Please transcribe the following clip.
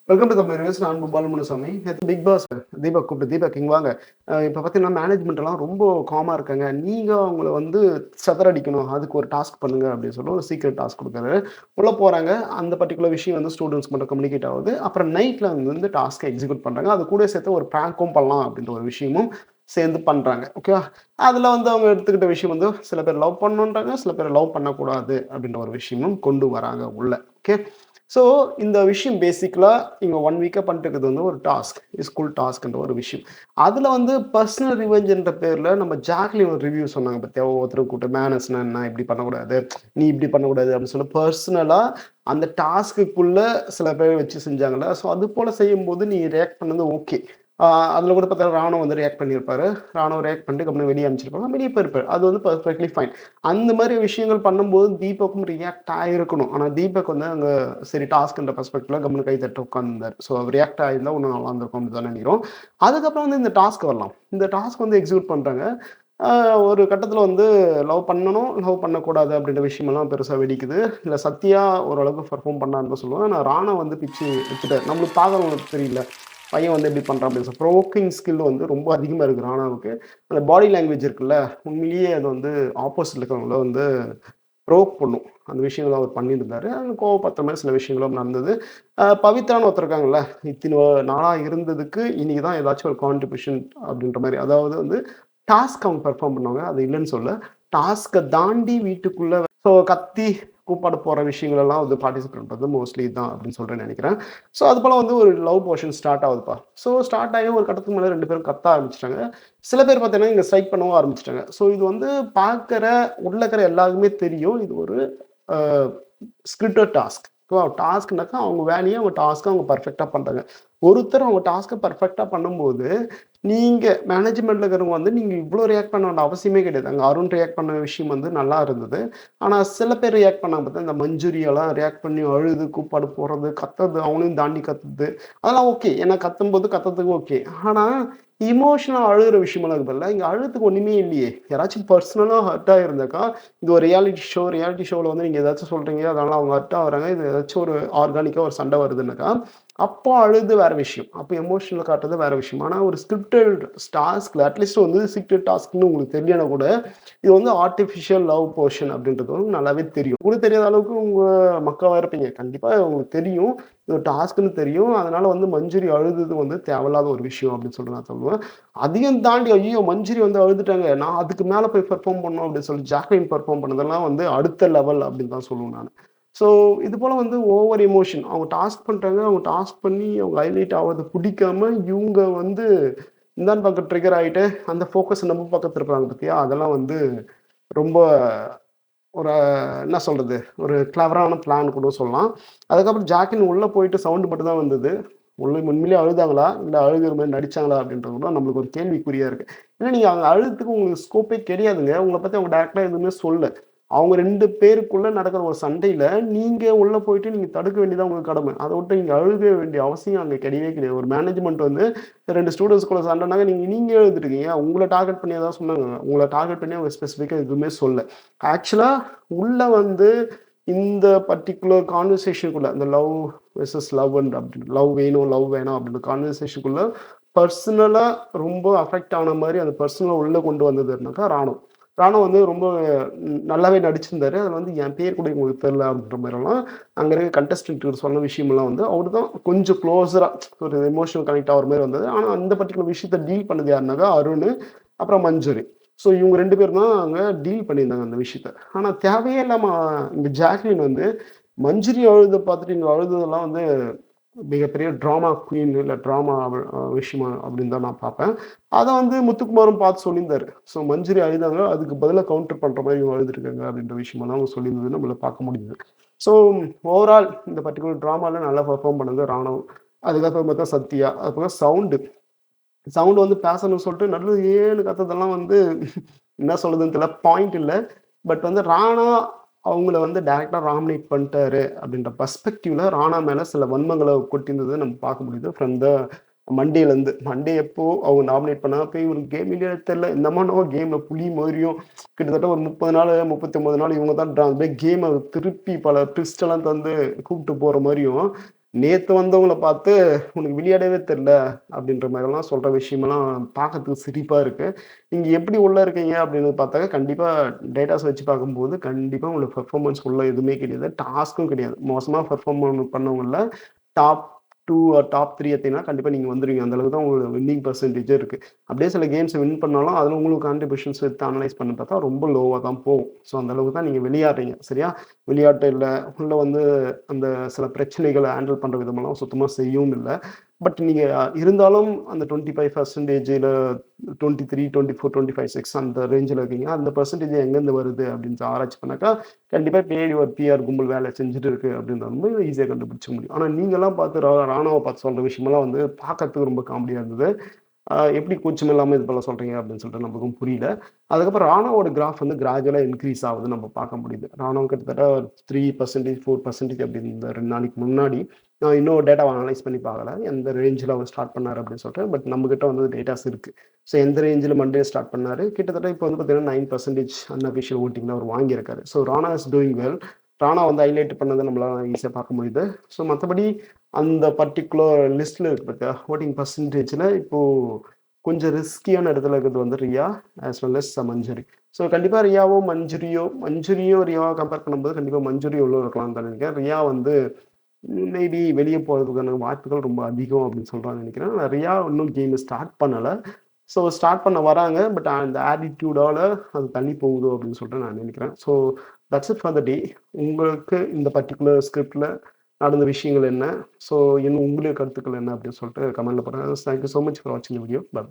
Welcome to Tamil reviews. நான் பாலமுனுசாமி. நேத்து big pass Deepak கூப்பிட்டு, "தீபக் இங்க வாங்க. இப்ப பார்த்தீங்கன்னா மேனேஜ்மெண்ட் எல்லாம் ரொம்ப காமா இருக்காங்க. நீங்க அவங்கள வந்து சிதறடிக்கணும். அதுக்கு ஒரு டாஸ்க் பண்ணுங்க" அப்படின்னு சொல்லி ஒரு சீக்ரெட் டாஸ்க் குடுக்குறாரு. உள்ள போறாங்க. அந்த பர்ட்டிகுலர் விஷயம் வந்து ஸ்டூடண்ட்ஸ்க்கு மட்டும் கம்யூனிகேட் ஆகுது. அப்புறம் நைட்ல வந்து டாஸ்க்க எக்ஸிக்யூட் பண்றாங்க. அது கூட சேர்த்து ஒரு பிராங்க்கும் பண்ணலாம் அப்படின்ற ஒரு விஷயமும் சேர்ந்து பண்றாங்க. ஓகேவா? அதுல வந்து அவங்க எடுத்துக்கிட்ட விஷயம் வந்து சில பேர் லவ் பண்ணணுன்றாங்க, சில பேர் லவ் பண்ணக்கூடாது அப்படின்ற ஒரு விஷயமும் கொண்டு வராங்க உள்ள. ஓகே. ஸோ இந்த விஷயம் பேசிக்கலா இவங்க 1 வீக்கா பண்ணிட்டு இருக்கிறது வந்து ஒரு டாஸ்க். ஸ்கூல் டாஸ்க்ன்ற ஒரு விஷயம். அதுல வந்து பர்சனல் ரிவெஞ்ச்ன்ற பேர்ல நம்ம ஜாக்லின் ஒரு ரிவ்யூ சொன்னாங்க பாத்தியா? ஒவ்வொருத்தரும் கூப்பிட்டு மேனர்ஸ்னா என்ன? இப்படி பண்ணக்கூடாது. நீ இப்படி பண்ணக்கூடாது அப்படின்னு சொல்லி பர்சனலா அந்த டாஸ்க்குக்குள்ள சில பேர் வச்சு செஞ்சாங்கல்ல. ஸோ அது போல செய்யும்போது நீ ரியாக்ட் பண்ணது ஓகே. ஆ அதில கூட பார்த்தா ராணோ வந்து ரியாக்ட் பண்ணியிருப்பாரு. ராணோ ரியாக்ட் பண்ணிட்டு கம்முனு வெளிய அனுப்பிச்சிருப்பாங்க. வெளிய போயிருப்பாரு. அது வந்து பெர்ஃபெக்ட்லி ஃபைன். அந்த மாரி விஷயங்கள் பண்ணும்போது தீபக்கும் ரியாக்ட் ஆயிருக்கணும். ஆனா தீபக் வந்து அங்க சரி டாஸ்க்ன்ற பெர்ஸ்பெக்டிவ்ல கம்முனு கை தட்டி உட்கார்ந்திருந்தாரு. ஸோ அவர் ரியாக்ட் ஆயிருந்தா இன்னும் நல்லா இருந்திருக்கும் அப்படின்னு தான் நினைக்கிறோம். அதுக்கப்புறம் வந்து இந்த டாஸ்க் வரலாம். இந்த டாஸ்க் வந்து எக்ஸிக்யூட் பண்றாங்க. ஆ ஒரு கட்டத்தில வந்து லவ் பண்ணணும், லவ் பண்ணக்கூடாது அப்படின்ற விஷயமெல்லாம் பெருசா வெடிக்குது. இல்ல சத்யா ஓரளவுக்கு பெர்ஃபார்ம் பண்ணாருன்னு தான் சொல்லுவேன். ஆனா ராணா வந்து பிச்சு வச்சுட்டாரு. நம்மளுக்கு பார்க்குறவங்களுக்கு தெரியும்ல. பையன் வந்து எப்படி பண்றான் அப்படின்னு ப்ரோவோக்கிங் ஸ்கில் வந்து ரொம்ப அதிகமா இருக்கு ராணாவுக்கு. அந்த பாடி லாங்குவேஜ் இருக்குல்ல, உண்மையிலேயே அது வந்து ஆப்போசிட்ல இருக்கிறவங்கள வந்து ப்ரோவோக் பண்ணும். அந்த விஷயங்கள அவர் பண்ணியிருந்தாரு. அது கோவப்படுத்துற மாரி சில விஷயங்களும் நடந்தது. பவித்ரான்னு ஒருத்தர் இருக்காங்கல்ல, இத்தன நாளா இருந்ததுக்கு இன்னைக்கு தான் ஏதாச்சும் ஒரு கான்ட்ரிபியூஷன் அப்படின்ற மாரி. அதாவது வந்து டாஸ்க் அவங்க பெர்ஃபார்ம் பண்ணுவாங்க. அது இல்லன்னு சொல்லல. டாஸ்க்க தாண்டி வீட்டுக்குள்ள ஸோ கத்தி கூப்பாடு போற விஷயங்கள் எல்லாம் வந்து பார்ட்டிசிபேட் பண்றது மோஸ்ட்லி இதான் அப்படின்னு சொல்லிட்டு நினைக்கிறேன். ஸோ அதுபோல வந்து ஒரு லவ் போர்ஷன் ஸ்டார்ட் ஆகுதுப்பா. ஸோ ஸ்டார்ட் ஆகி ஒரு கட்டத்துக்கு மேல 2 பேரும் கத்த ஆரம்பிச்சுட்டாங்க. சில பேர் பார்த்தீங்கன்னா, இங்க ஸ்ட்ரைக் பண்ணவும் ஆரம்பிச்சுட்டாங்க. ஸோ இது வந்து பார்க்கிற உள்ள இருக்கிற எல்லாருக்குமே தெரியும். இது ஒரு அ ஸ்கிரிப்டட் டாஸ்க். ஸோ டாஸ்க்னாக்கா அவங்க வேலைய அவங்க டாஸ்க்க அவங்க பெர்ஃபெக்ட்டா பண்றாங்க. ஒருத்தர் அவங்க டாஸ்க்க பெர்ஃபெக்ட்டா பண்ணும்போது, நீங்க மேனேஜ்மென்ட்ல இருக்கிறவங்க வந்து நீங்க இவ்ளோ ரியாக்ட் பண்ண வேண்டிய அவசியமே கிடையாது. அங்க அருண் ரியாக்ட் பண்ண விஷயம் வந்து நல்லா இருந்தது. ஆனா சில பேர் ரியாக்ட் பண்ணாங்க பார்த்தா, இந்த மஞ்சுரியலாம் ரியாக்ட் பண்ணி அழுது, கூப்பாடு போடுறது, கத்துறது, அவனையும் தாண்டி கத்துது. அதெல்லாம் ஓகே. ஏன்னா கத்தும்போது கத்துறதுக்கு ஓகே. ஆனா எமோஷனலா அழுகுற விஷயமெல்லாம் இருக்குதுல்ல, இங்க அழுறதுக்கு ஒண்ணுமே இல்லையே. யாராச்சும் பர்சனலா ஹர்ட் ஆயிருந்தாக்கா, இது ஒரு ரியாலிட்டி ஷோல வந்து நீங்க ஏதாச்சும் சொல்றீங்க, அதனால அவங்க ஹர்ட் ஆகுறாங்க. இது ஏதாச்சும் ஒரு ஆர்கானிக்கா ஒரு சண்டை வருதுன்னாக்கா, அப்போ அழுது வேற விஷயம். அப்போ எமோஷனல் காட்டுறது வேற விஷயம். ஆனா ஒரு ஸ்கிரிப்டட் டாஸ்க்ல அட்லீஸ்ட் வந்து சீக்ரெட் டாஸ்க்ன்னு உங்களுக்கு தெரியலனா கூட, இது வந்து ஆர்டிஃபிஷியல் லவ் போர்ஷன் அப்படின்றது வந்து நல்லாவே தெரியும். உங்களுக்கு தெரியாத அளவுக்கு உங்க மக்களா இருப்பீங்க. கண்டிப்பா உங்களுக்கு தெரியும். இது ஒரு டாஸ்க்ன்னு தெரியும். அதனால வந்து மஞ்சுரி அழுதது வந்து தேவையில்லாத ஒரு விஷயம் அப்படின்னு சொல்லிட்டு நான் சொல்லுவேன். அதையும் தாண்டி ஐயய்யோ! மஞ்சுரி வந்து அழுதுட்டாங்க. நான் அதுக்கு மேல போய் பெர்ஃபார்ம் பண்ணணும் அப்படின்னு சொல்லி ஜாக்லின் பெர்ஃபார்ம் பண்ணதெல்லாம் வந்து அடுத்த லெவல் அப்படின்னு தான் சொல்லுவேன் நானு. ஸோ இது போல வந்து ஓவர் எமோஷன். அவங்க டாஸ்க் பண்றாங்க. அவங்க டாஸ்க் பண்ணி அவங்க ஹைலைட் ஆவறது புடிக்காம, இவங்க வந்து இந்தாண்ட பக்கம் ட்ரிகர் ஆயிட்டு, அந்த ஃபோக்கஸ் நம்ம பக்கம் திருப்புறாங்க பாத்தியா? அதெல்லாம் வந்து ரொம்ப ஒரு என்ன சொல்றது? ஒரு கிளவரான பிளான் கூட சொல்லலாம். அதுக்கப்புறம் ஜாக்கின் உள்ள போயிட்டு சவுண்ட் மட்டும் தான் வந்தது. உண்மையிலேயே அழுதாங்களா? இல்ல அழுகுற மாரி நடிச்சாங்களா? அப்படின்றது கூட நம்மளுக்கு ஒரு கேள்விக்குறியா இருக்கு. ஏன்னா நீங்க அங்க அழுறதுக்கு உங்களுக்கு ஸ்கோப்பே கிடையாதுங்க. உங்கள பத்தி அவங்க டைரக்ட்டா எதுவுமே சொல்லல. அவங்க 2 பேருக்குள்ள நடக்கிற ஒரு சண்டையில, நீங்க உள்ள போயிட்டு நீங்க தடுக்க வேண்டியது உங்க கடமை. அத விட்டு நீங்க அழுக வேண்டிய அவசியம் அங்க கிடையவே கிடையாது. ஒரு மேனேஜ்மென்ட் வந்து 2 ஸ்டூடண்ட்ஸ்குள்ள சண்டைனாங்க, நீங்க எழுதிட்டு இருக்கீங்க. உங்கள டார்கெட் பண்ணி ஏதாவது சொன்னாங்க. உங்கள டார்கெட் பண்ணி அவங்க ஸ்பெசிஃபிக்கா எதுவுமே சொல்லல. ஆக்சுவலா உள்ள வந்து இந்த பர்ட்டிகுலர் கான்வர்சேஷனுக்குள்ள இந்த லவ் வெர்சஸ் லவ் அண்ட் அப்படின்னு லவ் வேணும், லவ் வேணாம் அப்படின்ற கான்வர்சேஷனுக்குள்ள பர்சனலா ரொம்ப அஃபெக்ட் ஆன மாரி அந்த பர்சனலா உள்ள கொண்டு வந்ததுனாக்கா ராணோ. ராணோ வந்து ரொம்ப நல்லாவே நடிச்சிருந்தாரு. அதுல வந்து என் பேர் கூட உங்களுக்கு தெரியல அப்படின்ற மாரிலாம் அங்க இருக்க கண்டஸ்டன்ட் சொன்ன விஷயமெல்லாம் வந்து அவரு தான் கொஞ்சம் க்ளோஸரா ஒரு எமோஷனல் கனெக்ட் ஆகுற மாரி வந்தது. ஆனா அந்த பர்ட்டிகுலர் விஷயத்த டீல் பண்ணது யாருனாக்கா அருணு, அப்புறம் மஞ்சரி. ஸோ இவங்க 2 பேரும் தான் அங்க டீல் பண்ணியிருந்தாங்க அந்த விஷயத்த. ஆனா தேவையே இல்லாம இந்த ஜாக்லின் வந்து மஞ்சரி அழுதத பார்த்துட்டு இங்க அழுததெல்லாம் வந்து மிகப்பெரிய ட்ராமா குயின் இல்ல ட்ராமா விஷயமா அப்படின்னு தான் நான் பார்ப்பேன். அத வந்து முத்துக்குமாரும் பார்த்து சொல்லியிருந்தாரு. ஸோ மஞ்சரி அழுதாங்க. அதுக்கு பதிலா கவுண்டர் பண்ற மாரி இவங்க அழுதுருக்காங்க அப்படின்ற விஷயமெல்லாம் அவங்க சொல்லியிருந்தது நம்மளால பார்க்க முடியுது. ஸோ ஓவரால் இந்த பர்ட்டிகுலர் ட்ராமால நல்லா பெர்ஃபார்ம் பண்ணது ராணவ். அதுக்கப்புறம் பார்த்தா சத்யா. அதுக்கப்புறம் சவுண்ட். சவுண்ட் வந்து பேசணும்னு சொல்லிட்டு நடுவுல ஏன்னு கத்துறதெல்லாம் வந்து என்ன சொல்றதுன்னு தெரியல. பாயிண்ட் இல்ல. பட் வந்து ராணா அவங்கள வந்து டைரக்ட்டா ராமினேட் பண்ணிட்டாரு அப்படின்ற பெர்ஸ்பெக்டிவ்ல ராணா மேல சில வன்மங்கள கொட்டியிருந்தத நம்ம பார்க்க முடியுது. From the மண்டேலருந்து. மண்டே எப்போ அவங்க நாமினேட் பண்ணாங்க. அப்ப இவருக்கு கேம் இல்லையான்னு தெரியல. என்னமோ என்னவோ கேம்ல புலி மாரியும் கிட்டத்தட்ட ஒரு 30 நாள், 39 நாள் இவங்க தான் அப்படியே கேம திருப்பி பல ட்விஸ்ட் எல்லாம் தந்து கூப்பிட்டு போற மாரியும் நேத்து வந்தவங்கள பார்த்து, "உனக்கு விளையாடவே தெரியல" அப்படின்ற மாரிலாம் சொல்ற விஷயமெல்லாம் பார்க்கறதுக்கு சிரிப்பா இருக்கு. நீங்க எப்படி உள்ள இருக்கீங்க அப்படின்னு பார்த்தாக்கா, கண்டிப்பா டேட்டாஸ் வச்சு பார்க்கும்போது, கண்டிப்பா உங்களுக்கு பெர்ஃபார்மன்ஸ் உள்ள எதுவுமே கிடையாது. டாஸ்க்கும் கிடையாது. மோசமா பெர்ஃபார்ம் பண்ணவங்கள்ல டாப் 2 ஆர் டாப் 3 எடுத்தீங்கன்னா, கண்டிப்பா நீங்க வந்துருவீங்க. அந்த அளவுக்கு தான் உங்களோட வின்னிங் பெர்சன்டேஜே இருக்கு. அப்படியே சில கேம்ஸ் வின் பண்ணாலும், அதுல உங்களுக்கு கான்ட்ரிபியூஷன்ஸ் எடுத்து அனலைஸ் பண்ணி பார்த்தா, ரொம்ப லோவா தான் போகும். ஸோ அந்த அளவுக்கு தான் நீங்க வெளியாடுறீங்க. சரியா? விளையாட்டு இல்ல, உள்ள வந்து அந்த சில பிரச்சனைகள ஹேண்டில் பண்ற விதமெல்லாம் சுத்தமா செய்யவும் இல்ல. பட் நீங்க இருந்தாலும் அந்த 25% 23, 24, 25, 6 அந்த ரேஞ்சுல இருக்கீங்க. அந்த பெர்சன்டேஜ் எங்கேருந்து வருது அப்படின்னு ஆராய்ச்சி பண்ணாக்கா, கண்டிப்பா பின்னாடி ஒரு பிஆர் கும்பல் வேலை செஞ்சுட்டு இருக்கு அப்படின்றத வந்து ஈஸியா கண்டுபிடிச்சுக்க முடியும். ஆனா நீங்கலாம் பார்த்து ராணாவ பார்த்து சொல்ற விஷயமெல்லாம் வந்து பார்க்கறதுக்கு ரொம்ப காமெடியா இருந்தது. எப்படி கூச்சம் இல்லாம இது போல சொல்றீங்க அப்படின்னு சொல்லிட்டு நமக்கும் புரியல. அதுக்கப்புறம் ராணாவோட கிராஃப் வந்து கிராஜுவலா இன்கிரீஸ் ஆவுது நம்ம பார்க்க முடியுது. ராணா கிட்டத்தட்ட 3%, 4% அப்படி இந்த 2 நாளைக்கு முன்னாடி. நான் இன்னும் டேட்டாவ அனலைஸ் பண்ணி பார்க்கல. எந்த ரேஞ்சுல அவர் ஸ்டார்ட் பண்ணாரு அப்படின்னு சொல்லிட்டு. பட் நம்மகிட்ட வந்து டேட்டாஸ் இருக்கு. ஸோ எந்த ரேஞ்சுல மண்டே ஸ்டார்ட் பண்ணாரு. கிட்டத்தட்ட இப்போ வந்து பார்த்தீங்கன்னா 9% அன்அஃபிஷியல் வோட்டிங்ல அவர் வாங்கியிருக்காரு. So Rana is doing well. Rana வந்து ஹைலைட் பண்ணத நம்மளால ஈஸியா பார்க்க முடியுது. ஸோ மத்தபடி அந்த பர்ட்டிகுலர் லிஸ்ட்ல இருக்கு பாத்தியா, வோட்டிங் பெர்சன்டேஜ்ல இப்போ கொஞ்சம் ரிஸ்கியான இடத்துல இருக்கிறது வந்து ரியா, ஆஸ் வெல் அஸ் மஞ்சரி. ஸோ கண்டிப்பா மஞ்சுரியோ ரியாவோ கம்பேர் பண்ணும்போது கண்டிப்பா மஞ்சுரி உள்ள இருக்கலாம்னு தான் நினைக்கிறேன். ரியா வந்து மேபி வெளிய போறதுக்கான வாய்ப்புகள் ரொம்ப அதிகம் அப்படின்னு சொல்றான்னு நினைக்கிறேன். ஆனா ரியா இன்னும் கேம் ஸ்டார்ட் பண்ணல. ஸோ ஸ்டார்ட் பண்ண வராங்க. பட் அந்த ஆட்டிட்யூடால அது தள்ளி போகுதோ அப்படின்னு சொல்லிட்டு நான் நினைக்கிறேன். So that's it for the day. உங்களுக்கு இந்த பர்ட்டிகுலர் ஸ்கிரிப்ட்ல நடந்த விஷயங்கள் என்ன? ஸோ இன்னும் உங்களுடைய கருத்துக்கள் என்ன அப்படின்னு சொல்லிட்டு கமெண்ட்ல போடுங்க. Thank you so much for வாட்சிங் த வீடியோ. பை.